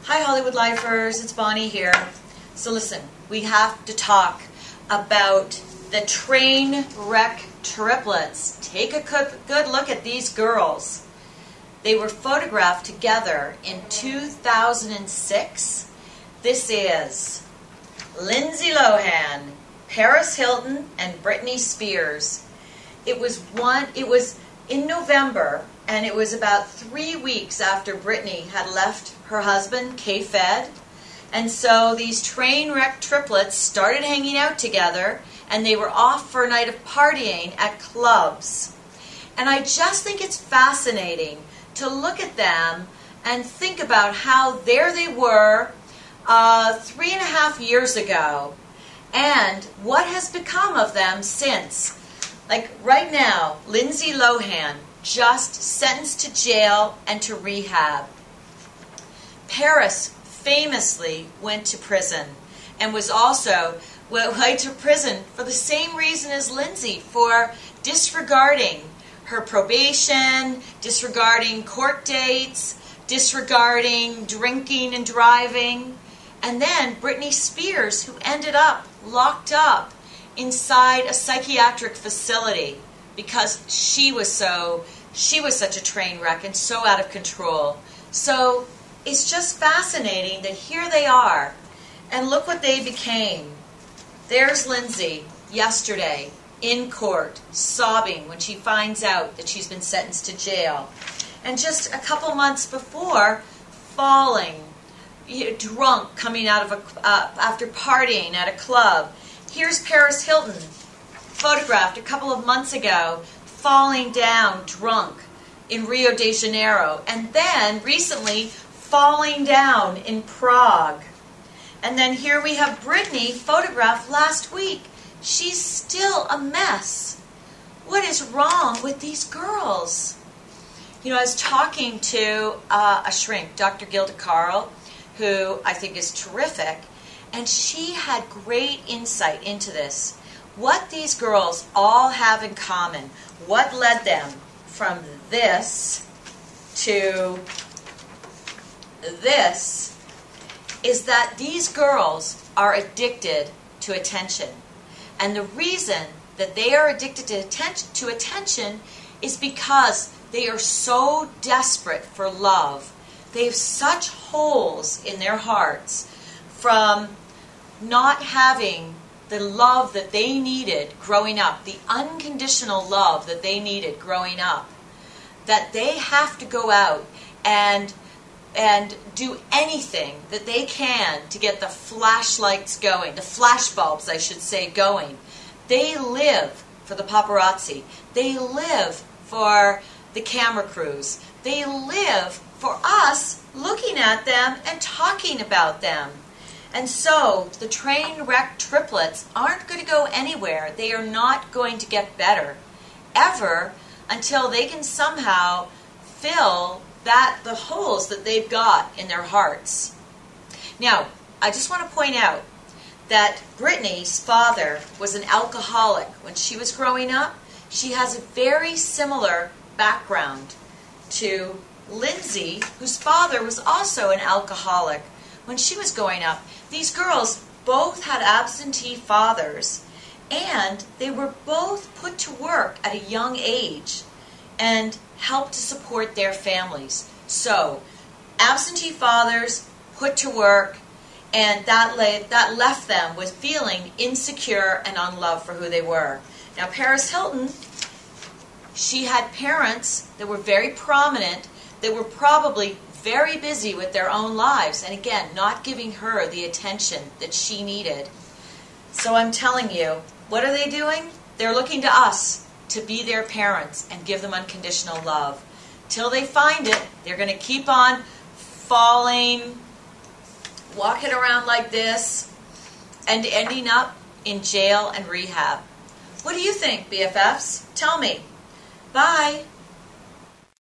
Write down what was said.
Hi Hollywood Lifers, it's Bonnie here. So listen, we have to talk about the train wreck triplets. Take a good look at these girls. They were photographed together in 2006. This is Lindsay Lohan, Paris Hilton, and Britney Spears. It was in November, and it was about 3 weeks after Britney had left her husband, K-Fed. And so these train wreck triplets started hanging out together, and they were off for a night of partying at clubs. And I just think it's fascinating to look at them and think about how there they were 3.5 years ago, and what has become of them since. Like right now, Lindsay Lohan just sentenced to jail and to rehab. Paris famously went to prison and went to prison for the same reason as Lindsay, for disregarding her probation, disregarding court dates, disregarding drinking and driving. And then Britney Spears, who ended up locked up inside a psychiatric facility because she was such a train wreck and so out of control. So it's just fascinating that here they are, and look what they became. There's Lindsay yesterday in court, sobbing when she finds out that she's been sentenced to jail. And just a couple months before, falling, drunk, coming out of after partying at a club. Here's Paris Hilton, photographed a couple of months ago, falling down drunk in Rio de Janeiro, and then recently falling down in Prague. And then here we have Britney, photographed last week. She's still a mess. What is wrong with these girls? You know, I was talking to a shrink, Dr. Gilda Carl, who I think is terrific, and she had great insight into this. What these girls all have in common, what led them from this to this, is that these girls are addicted to attention. And the reason that they are addicted to attention is because they are so desperate for love. They have such holes in their hearts from not having the love that they needed growing up, the unconditional love that they needed growing up, that they have to go out and do anything that they can to get the flashlights going, the flashbulbs, I should say, going. They live for the paparazzi. They live for the camera crews. They live for us looking at them and talking about them. And so the train wreck triplets aren't going to go anywhere. They are not going to get better ever until they can somehow fill the holes that they've got in their hearts. Now, I just want to point out that Britney's father was an alcoholic when she was growing up. She has a very similar background to Lindsay, whose father was also an alcoholic when she was growing up. These girls both had absentee fathers, and they were both put to work at a young age and helped to support their families. So, absentee fathers put to work, and that left them with feeling insecure and unloved for who they were. Now, Paris Hilton, she had parents that were very prominent, that were probably very busy with their own lives, and again, not giving her the attention that she needed. So I'm telling you, what are they doing? They're looking to us to be their parents and give them unconditional love. Till they find it, they're going to keep on falling, walking around like this, and ending up in jail and rehab. What do you think, BFFs? Tell me. Bye.